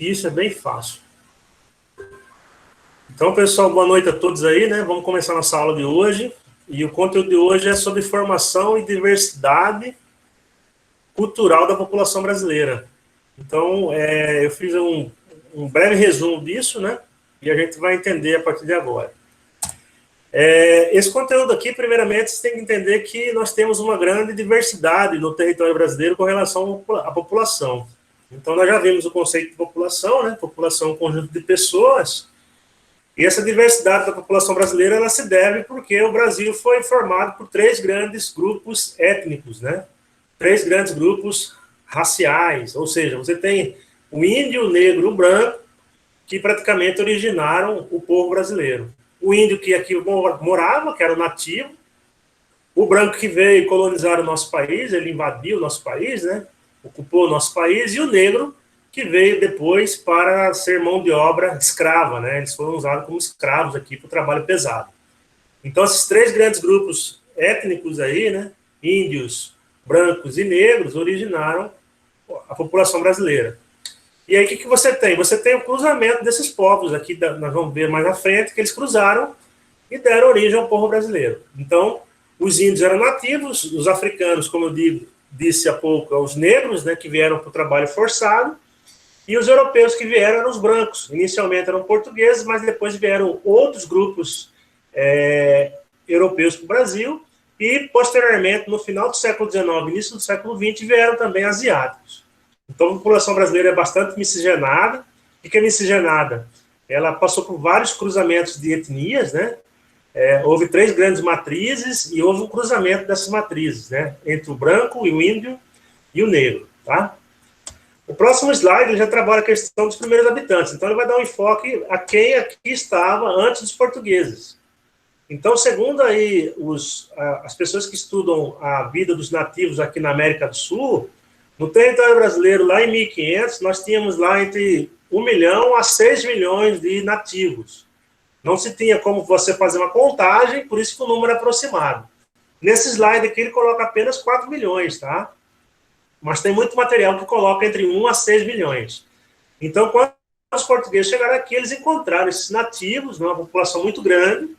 Isso é bem fácil. Então, pessoal, boa noite a todos aí, né? Vamos começar nossa aula de hoje. E o conteúdo de hoje é sobre formação e diversidade cultural da população brasileira. Então, eu fiz um breve resumo disso, né? E a gente vai entender a partir de agora. Esse conteúdo aqui, primeiramente, você tem que entender que nós temos uma grande diversidade no território brasileiro com relação à população. Então, nós já vimos o conceito de população, né? População é um conjunto de pessoas. E essa diversidade da população brasileira, ela se deve porque o Brasil foi formado por três grandes grupos étnicos, né? Três grandes grupos raciais, ou seja, você tem o índio, o negro e o branco, que praticamente originaram o povo brasileiro. O índio que aqui morava, que era o nativo, o branco que veio colonizar o nosso país, ele invadiu o nosso país, né? Ocupou o nosso país, e o negro que veio depois para ser mão de obra escrava, né? Eles foram usados como escravos aqui para o trabalho pesado. Então, esses três grandes grupos étnicos aí, né? Índios, brancos e negros, originaram a população brasileira. E aí, o que você tem? Você tem o cruzamento desses povos aqui, nós vamos ver mais à frente, que eles cruzaram e deram origem ao povo brasileiro. Então, os índios eram nativos, os africanos, como eu disse há pouco, os negros, né, que vieram para o trabalho forçado, e os europeus que vieram eram os brancos. Inicialmente eram portugueses, mas depois vieram outros grupos europeus para o Brasil, e posteriormente, no final do século XIX, início do século XX, vieram também asiáticos. Então, a população brasileira é bastante miscigenada. O que é miscigenada? Ela passou por vários cruzamentos de etnias, né? Houve três grandes matrizes e houve um cruzamento dessas matrizes, né? Entre o branco, e o índio e o negro, tá? O próximo slide ele já trabalha a questão dos primeiros habitantes. Então, ele vai dar um enfoque a quem aqui estava antes dos portugueses. Então, segundo aí as pessoas que estudam a vida dos nativos aqui na América do Sul, no território brasileiro, lá em 1500, nós tínhamos lá entre 1 milhão a 6 milhões de nativos. Não se tinha como você fazer uma contagem, por isso que o número é aproximado. Nesse slide aqui, ele coloca apenas 4 milhões, tá? Mas tem muito material que coloca entre 1 a 6 milhões. Então, quando os portugueses chegaram aqui, eles encontraram esses nativos, uma população muito grande,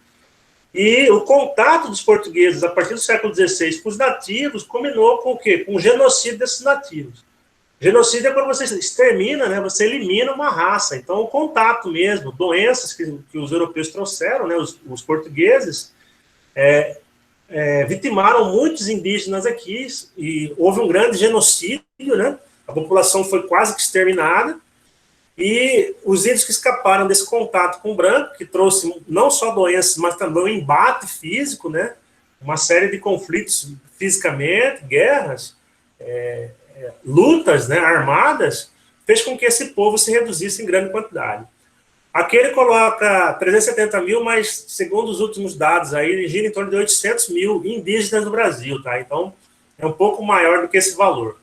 e o contato dos portugueses, a partir do século XVI, com os nativos, combinou com o quê? Com o genocídio desses nativos. Genocídio é quando você extermina, né? Você elimina uma raça. Então, o contato mesmo, doenças que os europeus trouxeram, né? Os portugueses, vitimaram muitos indígenas aqui, e houve um grande genocídio, né? A população foi quase que exterminada, e os índios que escaparam desse contato com o branco, que trouxe não só doenças, mas também um embate físico, né? Uma série de conflitos fisicamente, guerras, lutas, né, armadas, fez com que esse povo se reduzisse em grande quantidade. Aqui ele coloca 370 mil, mas segundo os últimos dados aí, ele gira em torno de 800 mil indígenas no Brasil, tá? Então, é um pouco maior do que esse valor.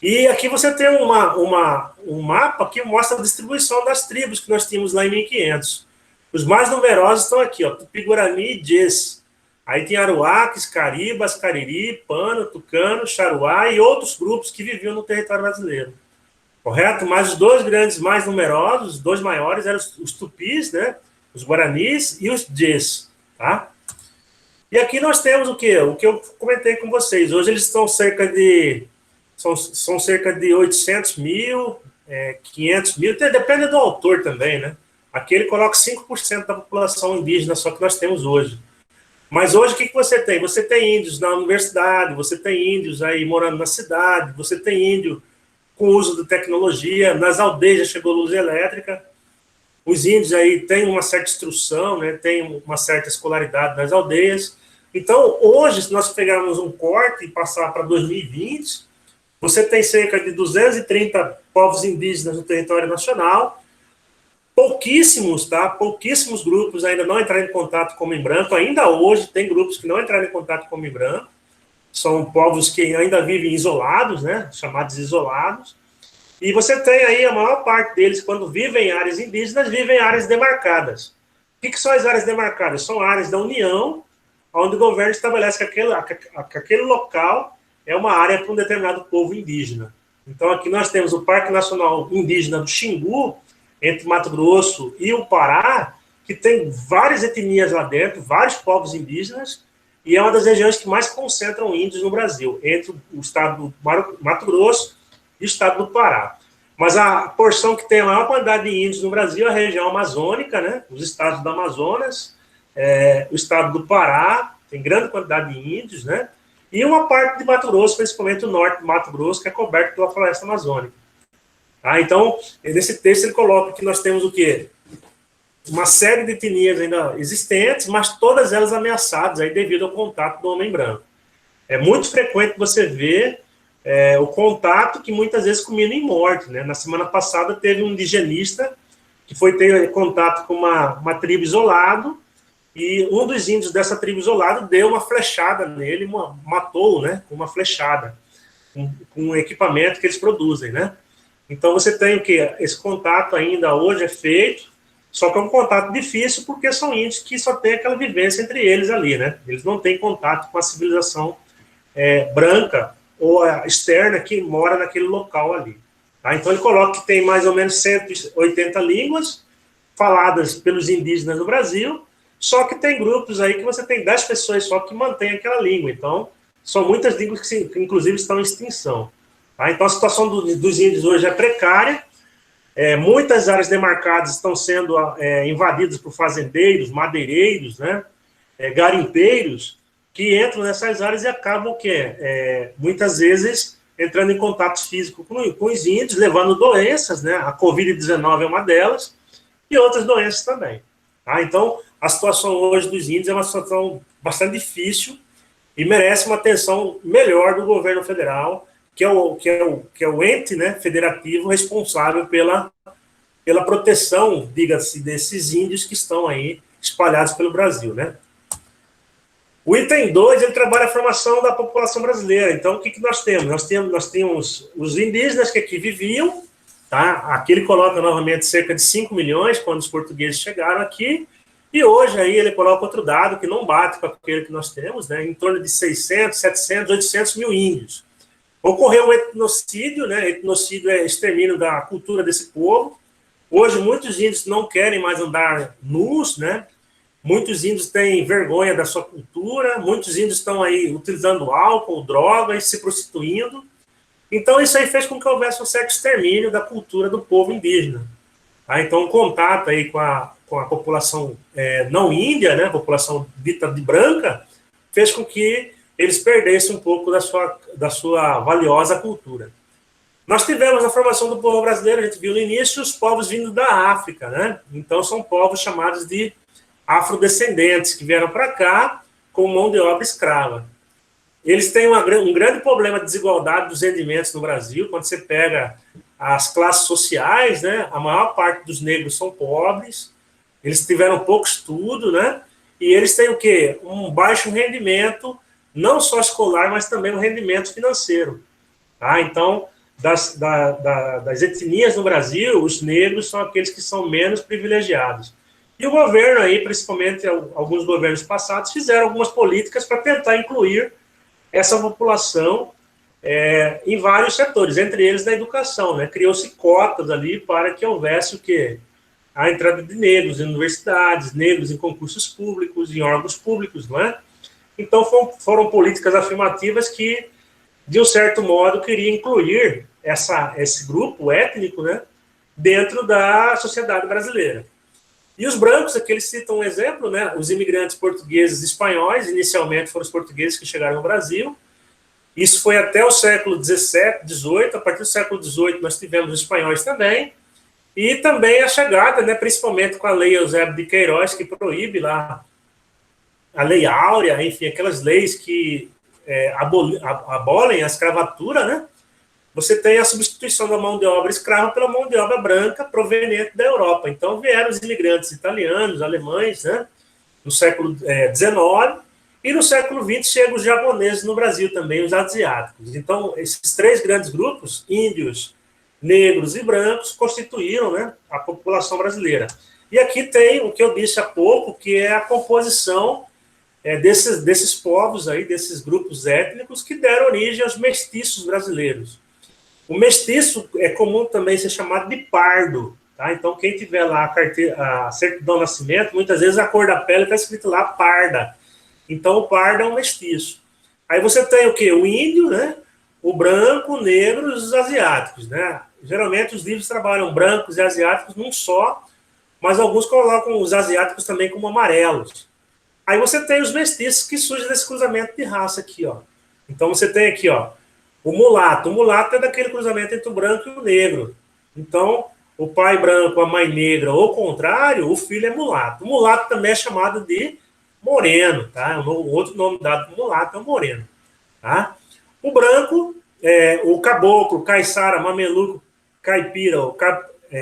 E aqui você tem um mapa que mostra a distribuição das tribos que nós tínhamos lá em 1500. Os mais numerosos estão aqui, ó, Tupi-Guarani e Jês. Aí tem Aruaques, Caribas, Cariri, Pano, Tucano, Xaruá e outros grupos que viviam no território brasileiro. Correto? Mas os dois grandes mais numerosos, os dois maiores, eram os Tupis, né? Os Guaranis e os Jês, tá? E aqui nós temos o quê? O que eu comentei com vocês. Hoje eles estão são cerca de 800 mil, 500 mil, depende do autor também, né? Aqui ele coloca 5% da população indígena, só que nós temos hoje. Mas hoje o que você tem? Você tem índios na universidade, você tem índios aí morando na cidade, você tem índio com uso de tecnologia, nas aldeias já chegou luz elétrica, os índios aí têm uma certa instrução, né? Tem uma certa escolaridade nas aldeias. Então, hoje, se nós pegarmos um corte e passar para 2020, você tem cerca de 230 povos indígenas no território nacional, pouquíssimos, tá? Pouquíssimos grupos ainda não entraram em contato com o homem branco, ainda hoje tem grupos que não entraram em contato com o homem branco, são povos que ainda vivem isolados, né? Chamados isolados, e você tem aí a maior parte deles, quando vivem em áreas indígenas, vivem em áreas demarcadas. O que são as áreas demarcadas? São áreas da União, onde o governo estabelece que aquele local é uma área para um determinado povo indígena. Então, aqui nós temos o Parque Nacional Indígena do Xingu, entre Mato Grosso e o Pará, que tem várias etnias lá dentro, vários povos indígenas, e é uma das regiões que mais concentram índios no Brasil, entre o estado do Mato Grosso e o estado do Pará. Mas a porção que tem a maior quantidade de índios no Brasil é a região amazônica, né? Os estados do Amazonas, o estado do Pará, tem grande quantidade de índios, né? E uma parte de Mato Grosso, principalmente o norte do Mato Grosso, que é coberto pela floresta amazônica. Então, nesse texto ele coloca que nós temos o quê? Uma série de etnias ainda existentes, mas todas elas ameaçadas aí devido ao contato do homem branco. É muito frequente você ver o contato que muitas vezes culmina em morte, né? Na semana passada teve um indigenista que foi ter contato com uma tribo isolada, e um dos índios dessa tribo isolada deu uma flechada nele, matou-o, né, com uma flechada, com um equipamento que eles produzem, né? Então você tem o quê? Esse contato ainda hoje é feito, só que é um contato difícil porque são índios que só tem aquela vivência entre eles ali, né? Eles não têm contato com a civilização branca ou externa que mora naquele local ali. Tá? Então ele coloca que tem mais ou menos 180 línguas faladas pelos indígenas no Brasil, só que tem grupos aí que você tem 10 pessoas só que mantêm aquela língua. Então, são muitas línguas que inclusive, estão em extinção. Tá? Então, a situação dos índios hoje é precária. Muitas áreas demarcadas estão sendo invadidas por fazendeiros, madeireiros, né? Garimpeiros, que entram nessas áreas e acabam, muitas vezes, entrando em contato físico com os índios, levando doenças, né? A Covid-19 é uma delas, e outras doenças também. Tá? Então, a situação hoje dos índios é uma situação bastante difícil e merece uma atenção melhor do governo federal, que é o ente, né, federativo responsável pela proteção, diga-se, desses índios que estão aí espalhados pelo Brasil, né? O item 2, ele trabalha a formação da população brasileira. Então, o que nós temos? Nós temos os indígenas que aqui viviam, tá? Aqui ele coloca novamente cerca de 5 milhões quando os portugueses chegaram aqui, e hoje aí ele coloca outro dado que não bate com aquele que nós temos, né? Em torno de 600, 700, 800 mil índios. Ocorreu um etnocídio, né? Etnocídio é extermínio da cultura desse povo. Hoje muitos índios não querem mais andar nus, né? Muitos índios têm vergonha da sua cultura, muitos índios estão aí utilizando álcool, drogas, se prostituindo. Então isso aí fez com que houvesse um certo extermínio da cultura do povo indígena. Tá? Então o contato aí com a população não índia, né? A população dita de branca, fez com que eles perdessem um pouco da sua valiosa cultura. Nós tivemos a formação do povo brasileiro, a gente viu no início, os povos vindo da África, né? Então, são povos chamados de afrodescendentes, que vieram para cá com mão de obra escrava. Eles têm um grande problema de desigualdade dos rendimentos no Brasil. Quando você pega as classes sociais, né? A maior parte dos negros são pobres, eles tiveram pouco estudo, né? E eles têm o quê? Um baixo rendimento, não só escolar, mas também um rendimento financeiro. Tá? Então, das etnias no Brasil, os negros são aqueles que são menos privilegiados. E o governo aí, principalmente alguns governos passados, fizeram algumas políticas para tentar incluir essa população em vários setores, entre eles na educação, né? Criou-se cotas ali para que houvesse o quê? A entrada de negros em universidades, negros em concursos públicos, em órgãos públicos, não é? Então, foram políticas afirmativas que, de um certo modo, queriam incluir esse grupo étnico, né, dentro da sociedade brasileira. E os brancos, aqui eles citam um exemplo, né, os imigrantes portugueses e espanhóis, inicialmente foram os portugueses que chegaram ao Brasil. Isso foi até o século XVII, XVIII, a partir do século XVIII nós tivemos os espanhóis também, e também a chegada, né, principalmente com a lei Eusébio de Queiroz, que proíbe lá a Lei Áurea, enfim, aquelas leis que abolem a escravatura, né? Você tem a substituição da mão de obra escrava pela mão de obra branca proveniente da Europa. Então, vieram os imigrantes italianos, alemães, né? No século XIX, e no século XX chegam os japoneses no Brasil também, os asiáticos. Então, esses três grandes grupos, índios, negros e brancos, constituíram, né, a população brasileira. E aqui tem o que eu disse há pouco, que é a composição desses povos aí, desses grupos étnicos que deram origem aos mestiços brasileiros. O mestiço é comum também ser chamado de pardo, tá? Então, quem tiver lá a certidão de nascimento, muitas vezes a cor da pele está escrito lá parda. Então, o pardo é um mestiço. Aí você tem o quê? O índio, né? O branco, o negro e os asiáticos, né? Geralmente os livros trabalham brancos e asiáticos num só, mas alguns colocam os asiáticos também como amarelos. Aí você tem os mestiços que surgem desse cruzamento de raça aqui, ó. Então você tem aqui, ó, o mulato. O mulato é daquele cruzamento entre o branco e o negro. Então, o pai branco, a mãe negra, ou o contrário, o filho é mulato. O mulato também é chamado de moreno, tá? O outro nome dado para mulato é o moreno, tá? O branco, o caboclo, caiçara, mameluco, caipira, o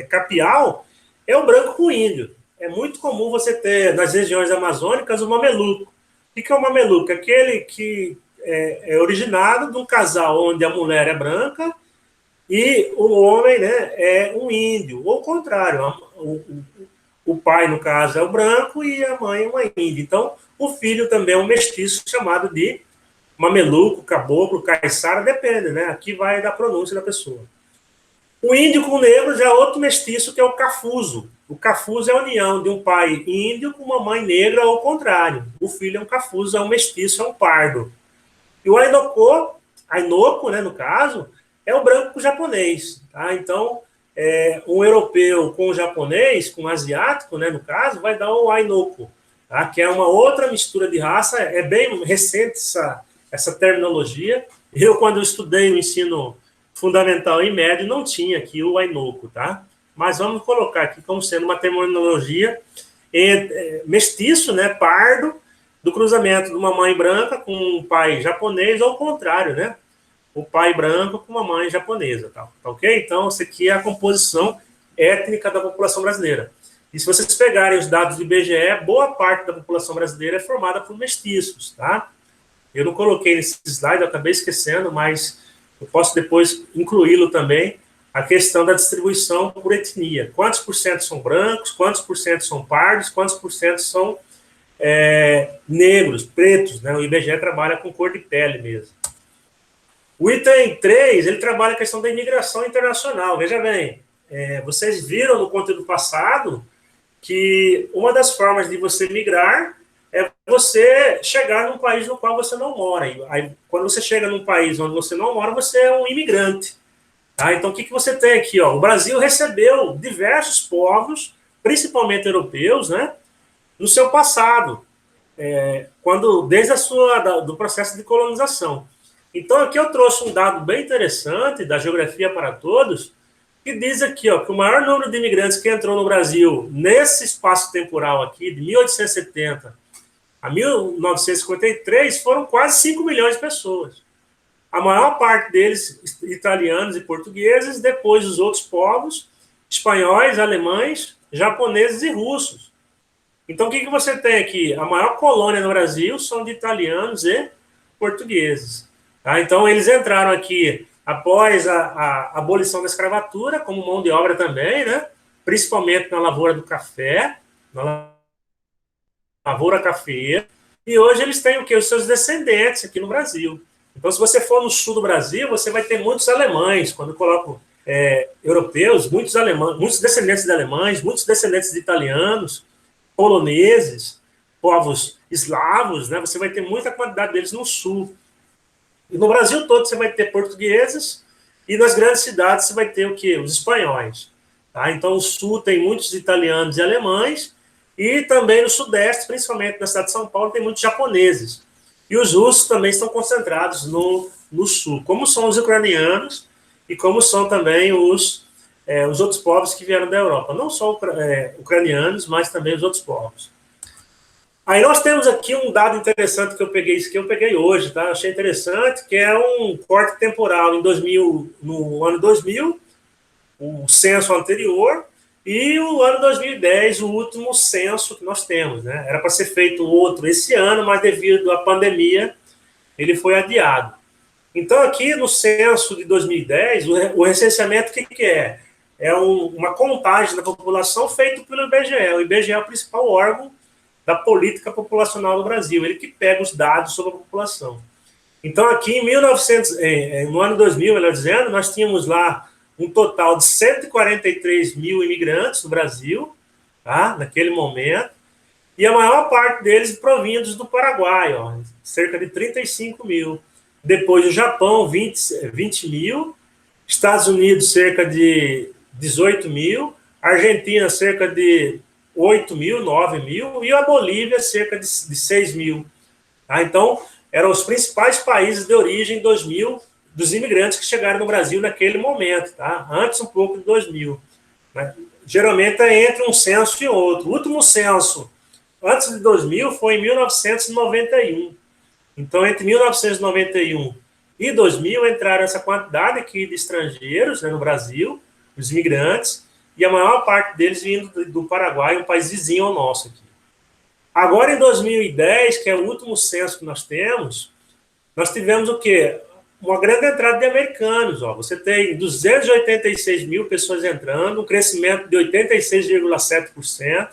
capial, é o branco com índio. É muito comum você ter, nas regiões amazônicas, o mameluco. O que é o mameluco? Aquele que é originado de um casal onde a mulher é branca e o homem, né, é um índio. Ou o contrário, o pai, no caso, é o branco e a mãe é uma índia. Então, o filho também é um mestiço chamado de mameluco, caboclo, caiçara, depende, né? Aqui vai da pronúncia da pessoa. O índio com o negro já é outro mestiço, que é o cafuso. O cafuso é a união de um pai índio com uma mãe negra, ou ao contrário. O filho é um cafuso, é um mestiço, é um pardo. E o Ainoko, né, no caso, é o branco com o japonês. Tá? Então, um europeu com o japonês, com o asiático, né, no caso, vai dar o Ainoko, tá? Que é uma outra mistura de raça. É bem recente essa terminologia. Eu, quando eu estudei o ensino fundamental e médio, não tinha aqui o Ainoko, tá? Mas vamos colocar aqui como sendo uma terminologia mestiço, né, pardo, do cruzamento de uma mãe branca com um pai japonês, ou ao contrário, né? O pai branco com uma mãe japonesa, tá ok? Então, isso aqui é a composição étnica da população brasileira. E se vocês pegarem os dados do IBGE, boa parte da população brasileira é formada por mestiços, tá? Eu não coloquei nesse slide, eu acabei esquecendo, mas eu posso depois incluí-lo também, a questão da distribuição por etnia. Quantos por cento são brancos, quantos por cento são pardos, quantos por cento são negros, pretos, né? O IBGE trabalha com cor de pele mesmo. O item 3, ele trabalha a questão da imigração internacional. Veja bem, vocês viram no conteúdo passado que uma das formas de você migrar é você chegar num país no qual você não mora. Aí, quando você chega num país onde você não mora, você é um imigrante. Tá? Então, o que você tem aqui? Ó? O Brasil recebeu diversos povos, principalmente europeus, né, no seu passado, desde do processo de colonização. Então, aqui eu trouxe um dado bem interessante da Geografia para Todos, que diz aqui, ó, que o maior número de imigrantes que entrou no Brasil nesse espaço temporal aqui, de 1870 a 1953, foram quase 5 milhões de pessoas. A maior parte deles italianos e portugueses, depois os outros povos, espanhóis, alemães, japoneses e russos. Então, o que você tem aqui? A maior colônia no Brasil são de italianos e portugueses. Tá? Então, eles entraram aqui após a abolição da escravatura, como mão de obra também, né? Principalmente na lavoura do café, na lavoura cafeeira, e hoje eles têm o quê? Os seus descendentes aqui no Brasil. Então, se você for no sul do Brasil, você vai ter muitos alemães. Quando eu coloco europeus, muitos alemães, muitos descendentes de alemães, muitos descendentes de italianos, poloneses, povos eslavos, né? Você vai ter muita quantidade deles no sul. E no Brasil todo você vai ter portugueses, e nas grandes cidades você vai ter o quê? Os espanhóis. Tá? Então, o sul tem muitos italianos e alemães, e também no sudeste, principalmente na cidade de São Paulo, tem muitos japoneses. E os russos também estão concentrados no sul, como são os ucranianos e como são também os outros povos que vieram da Europa. Não só ucranianos, mas também os outros povos. Aí nós temos aqui um dado interessante que eu peguei hoje, tá? Achei interessante, que é um corte temporal no ano 2000, o censo anterior, e o ano 2010, o último censo que nós temos, né? Era para ser feito outro esse ano, mas devido à pandemia, ele foi adiado. Então, aqui no censo de 2010, o recenseamento, o que é? É uma contagem da população feita pelo IBGE. O IBGE é o principal órgão da política populacional no Brasil, ele que pega os dados sobre a população. Então, aqui em 1900, no ano 2000, melhor dizendo, nós tínhamos lá um total de 143 mil imigrantes no Brasil, tá? Naquele momento, e a maior parte deles provindos do Paraguai, ó, cerca de 35 mil. Depois o Japão, 20 mil, Estados Unidos, cerca de 18 mil, Argentina, cerca de 8 mil, 9 mil, e a Bolívia, cerca de 6 mil. Tá? Então, eram os principais países de origem em 2000 dos imigrantes que chegaram no Brasil naquele momento, tá? Antes um pouco de 2000. Né? Geralmente é entre um censo e outro. O último censo, antes de 2000, foi em 1991. Então, entre 1991 e 2000, entraram essa quantidade aqui de estrangeiros, né, no Brasil, os imigrantes, e a maior parte deles vindo do Paraguai, um país vizinho ao nosso aqui. Agora, em 2010, que é o último censo que nós tivemos o quê? Uma grande entrada de americanos. Ó. Você tem 286 mil pessoas entrando, um crescimento de 86,7%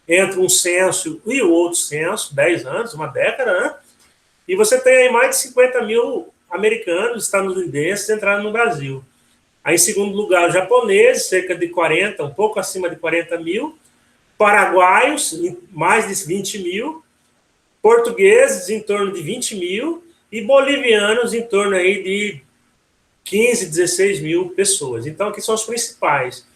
entre um censo e o outro censo, 10 anos, uma década, né? E você tem aí mais de 50 mil americanos, estadunidenses, entrando no Brasil. Aí, em segundo lugar, japoneses, cerca de 40, um pouco acima de 40 mil, paraguaios, mais de 20 mil, portugueses, em torno de 20 mil, e bolivianos, em torno aí de 15, 16 mil pessoas. Então, aqui são os principais.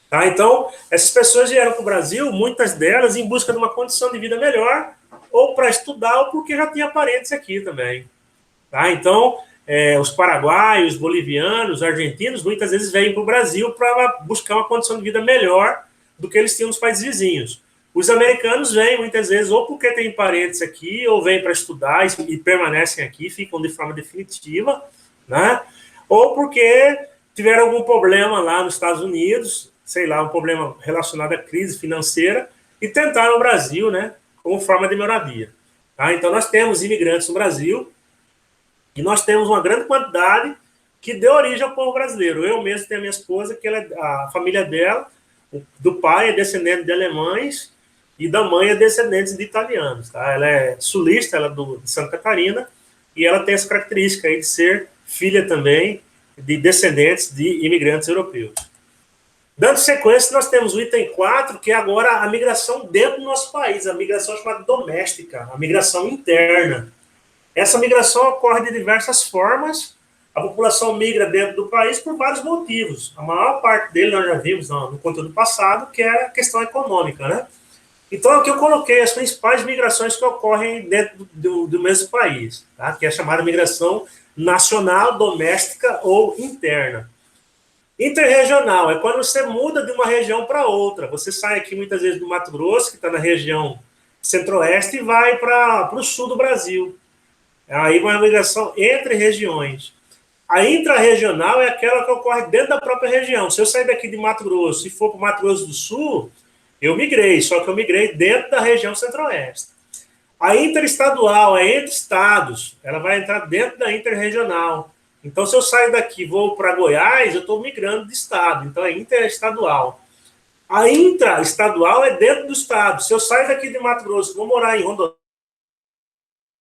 Tá? Então, essas pessoas vieram para o Brasil, muitas delas em busca de uma condição de vida melhor, ou para estudar, ou porque já tinha parentes aqui também. Tá? Então, os paraguaios, bolivianos, argentinos, muitas vezes vêm para o Brasil para buscar uma condição de vida melhor do que eles tinham nos países vizinhos. Os americanos vêm muitas vezes ou porque têm parentes aqui, ou vêm para estudar e permanecem aqui, ficam de forma definitiva, né? Ou porque tiveram algum problema lá nos Estados Unidos, sei lá, um problema relacionado à crise financeira, e tentaram o Brasil, né, como forma de moradia. Tá? Então, nós temos imigrantes no Brasil, e nós temos uma grande quantidade que deu origem ao povo brasileiro. Eu mesmo tenho a minha esposa, que a família dela, do pai é descendente de alemães e da mãe é descendente de italianos. Tá? Ela é sulista, ela é de Santa Catarina, e ela tem essa característica aí de ser filha também de descendentes de imigrantes europeus. Dando sequência, nós temos o item 4, que é agora a migração dentro do nosso país, a migração chamada doméstica, a migração interna. Essa migração ocorre de diversas formas. A população migra dentro do país por vários motivos. A maior parte dele nós já vimos no conteúdo passado, que é a questão econômica, né? Então, aqui eu coloquei as principais migrações que ocorrem dentro do mesmo país, tá? Que é a chamada migração nacional, doméstica ou interna. Interregional é quando você muda de uma região para outra. Você sai aqui muitas vezes do Mato Grosso, que está na região centro-oeste, e vai para o sul do Brasil. Aí uma migração entre regiões. A intrarregional é aquela que ocorre dentro da própria região. Se eu sair daqui de Mato Grosso e for para o Mato Grosso do Sul, eu migrei, só que eu migrei dentro da região centro-oeste. A interestadual é entre estados, ela vai entrar dentro da interregional. Então, se eu saio daqui e vou para Goiás, eu estou migrando de estado, então é interestadual. A intraestadual é dentro do estado. Se eu saio daqui de Mato Grosso e vou morar em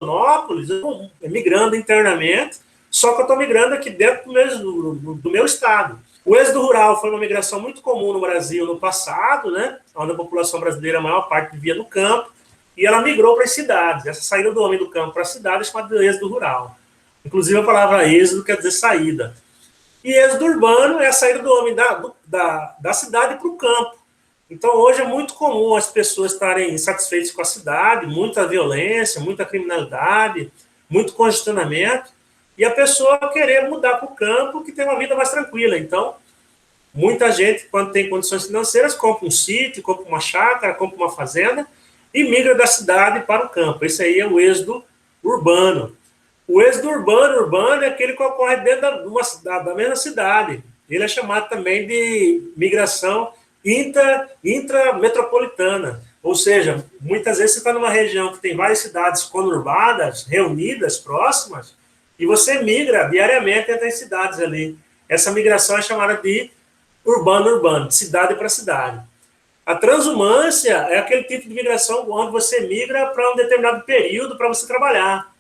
Rondonópolis, eu estou migrando internamente, só que eu estou migrando aqui dentro do meu estado. O êxodo rural foi uma migração muito comum no Brasil no passado, né? Onde a população brasileira, a maior parte, vivia no campo, e ela migrou para as cidades. Essa saída do homem do campo para a cidade é chamada de êxodo rural. Inclusive, a palavra êxodo quer dizer saída. E êxodo urbano é a saída do homem da cidade para o campo. Então, hoje é muito comum as pessoas estarem insatisfeitas com a cidade, muita violência, muita criminalidade, muito congestionamento, e a pessoa querer mudar para o campo, que tem uma vida mais tranquila. Então, muita gente, quando tem condições financeiras, compra um sítio, compra uma chácara, compra uma fazenda e migra da cidade para o campo. Esse aí é o êxodo urbano. O êxodo urbano é aquele que ocorre dentro da mesma cidade. Ele é chamado também de migração intrametropolitana. Ou seja, muitas vezes você está numa região que tem várias cidades conurbadas, reunidas, próximas, e você migra diariamente entre as cidades ali. Essa migração é chamada de urbano, de cidade para cidade. A transumância é aquele tipo de migração onde você migra para um determinado período para você trabalhar.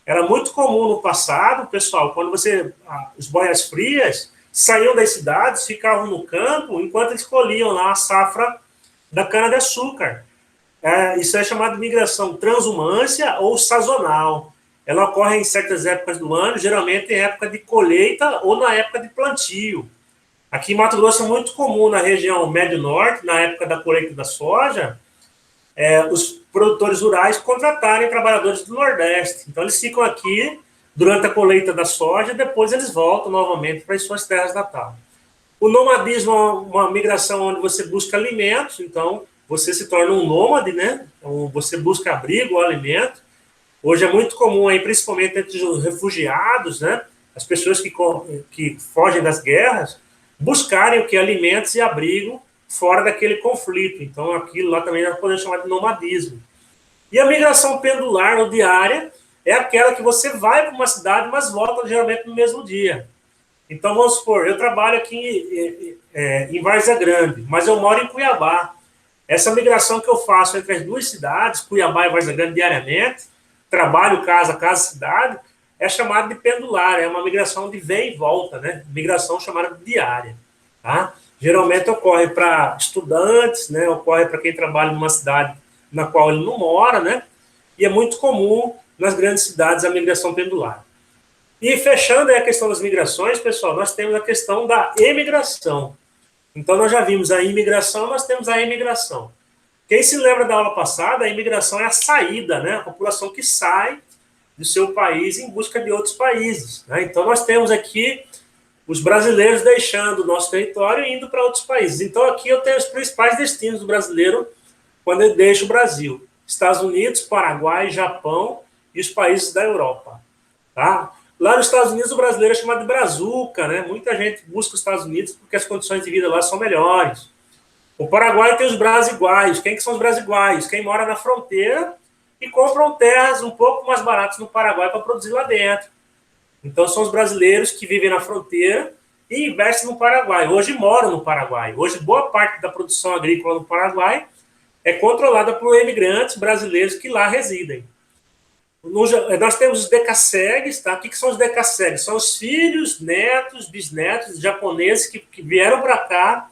Era muito comum no passado, pessoal, quando os boias frias saíam das cidades, ficavam no campo, enquanto eles colhiam lá a safra da cana-de-açúcar. Isso é chamado de migração transhumância ou sazonal. Ela ocorre em certas épocas do ano, geralmente em época de colheita ou na época de plantio. Aqui em Mato Grosso é muito comum, na região médio-norte, na época da colheita da soja, os produtores rurais contratarem trabalhadores do Nordeste. Então, eles ficam aqui durante a colheita da soja e depois eles voltam novamente para as suas terras natais. O nomadismo é uma migração onde você busca alimentos, então você se torna um nômade, né? Então, você busca abrigo ou alimento. Hoje é muito comum, aí, principalmente entre os refugiados, né? As pessoas que fogem das guerras, buscarem o que? Alimentos e abrigo fora daquele conflito. Então, aquilo lá também nós podemos chamar de nomadismo. E a migração pendular ou diária é aquela que você vai para uma cidade, mas volta geralmente no mesmo dia. Então, vamos supor, eu trabalho aqui em Várzea Grande, mas eu moro em Cuiabá. Essa migração que eu faço entre as duas cidades, Cuiabá e Várzea Grande, diariamente, trabalho, casa, cidade, é chamada de pendular, é uma migração de vem e volta, né? Migração chamada de diária, tá? Geralmente ocorre para estudantes, né? Ocorre para quem trabalha numa cidade na qual ele não mora, né? E é muito comum nas grandes cidades a migração pendular. E fechando aí a questão das migrações, pessoal, nós temos a questão da emigração. Então, nós já vimos a imigração, nós temos a emigração. Quem se lembra da aula passada, a imigração é a saída, né? A população que sai do seu país em busca de outros países, né? Então, nós temos aqui os brasileiros deixando o nosso território e indo para outros países. Então, aqui eu tenho os principais destinos do brasileiro quando ele deixa o Brasil. Estados Unidos, Paraguai, Japão e os países da Europa, tá? Lá nos Estados Unidos, o brasileiro é chamado de brazuca, né? Muita gente busca os Estados Unidos porque as condições de vida lá são melhores. O Paraguai tem os brasiguaios. Quem que são os brasiguaios? Quem mora na fronteira e compram terras um pouco mais baratas no Paraguai para produzir lá dentro. Então, são os brasileiros que vivem na fronteira e investem no Paraguai. Hoje moram no Paraguai. Hoje, boa parte da produção agrícola no Paraguai é controlada por imigrantes brasileiros que lá residem. Nós temos os decassegues, tá? O que são os decassegues? São os filhos, netos, bisnetos de japoneses que vieram para cá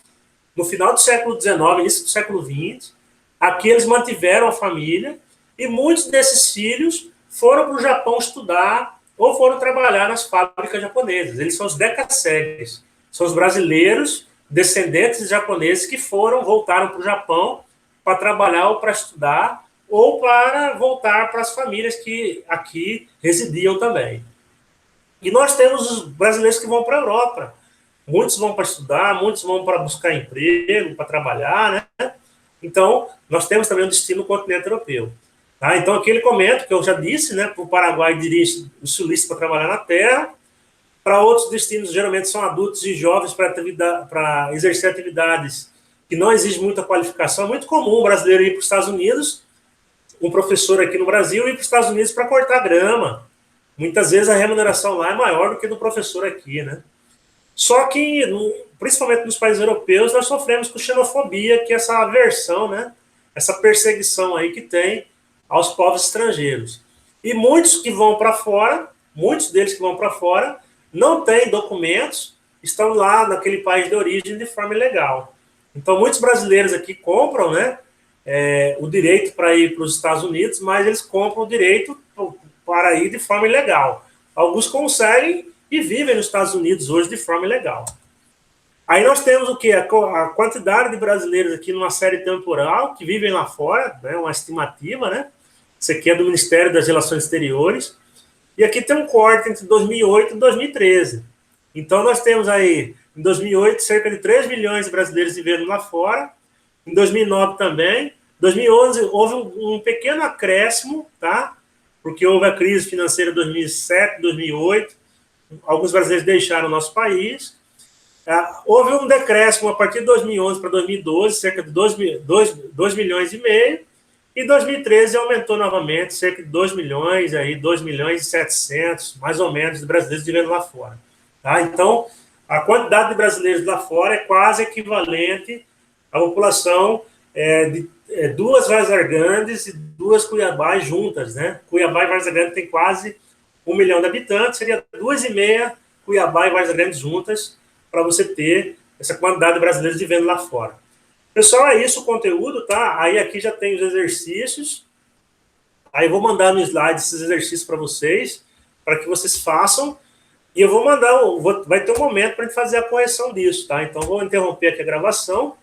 no final do século XIX, início do século XX. Aqui eles mantiveram a família e muitos desses filhos foram para o Japão estudar ou foram trabalhar nas fábricas japonesas. Eles são os decassegues. São os brasileiros, descendentes de japoneses que voltaram para o Japão para trabalhar ou para estudar ou para voltar para as famílias que aqui residiam também. E nós temos os brasileiros que vão para a Europa. Muitos vão para estudar, muitos vão para buscar emprego, para trabalhar, né? Então, nós temos também um destino no continente europeu. Tá? Então, aqui ele comenta, que eu já disse, né? Para o Paraguai dirige os sulistas para trabalhar na terra. Para outros destinos, geralmente são adultos e jovens para exercer atividades que não exigem muita qualificação. É muito comum o brasileiro ir para os Estados Unidos, um professor aqui no Brasil ir para os Estados Unidos para cortar grama. Muitas vezes a remuneração lá é maior do que do professor aqui, né? Só que, principalmente nos países europeus, nós sofremos com xenofobia, que é essa aversão, né? Essa perseguição aí que tem aos povos estrangeiros. E muitos que vão para fora, muitos deles que vão para fora, não têm documentos, estão lá naquele país de origem de forma ilegal. Então, muitos brasileiros aqui compram, né? O direito para ir para os Estados Unidos, mas eles compram o direito para ir de forma ilegal. Alguns conseguem e vivem nos Estados Unidos hoje de forma ilegal. Aí nós temos o quê? A quantidade de brasileiros aqui numa série temporal que vivem lá fora, né? Uma estimativa, né? Isso aqui é do Ministério das Relações Exteriores. E aqui tem um corte entre 2008 e 2013. Então nós temos aí, em 2008, cerca de 3 milhões de brasileiros vivendo lá fora. Em 2009 também. Em 2011 houve um pequeno acréscimo, tá? Porque houve a crise financeira de 2007, 2008. Alguns brasileiros deixaram o nosso país. Houve um decréscimo a partir de 2011 para 2012, cerca de 2 milhões e meio. E 2013 aumentou novamente, cerca de 2 milhões, aí 2 milhões e 700, mais ou menos, de brasileiros vivendo lá fora. Tá? Então, a quantidade de brasileiros lá fora é quase equivalente à população de 2 Várzea Grandes e 2 Cuiabá juntas, né? Cuiabá e Várzea Grande tem quase 1 milhão de habitantes, seria 2,5 Cuiabá e Vargas Grande juntas, para você ter essa quantidade de brasileiros vivendo lá fora. Pessoal, é isso o conteúdo, tá? Aí aqui já tem os exercícios. Aí eu vou mandar no slide esses exercícios para vocês, para que vocês façam. E eu vou mandar, vai ter um momento para a gente fazer a correção disso, tá? Então, vou interromper aqui a gravação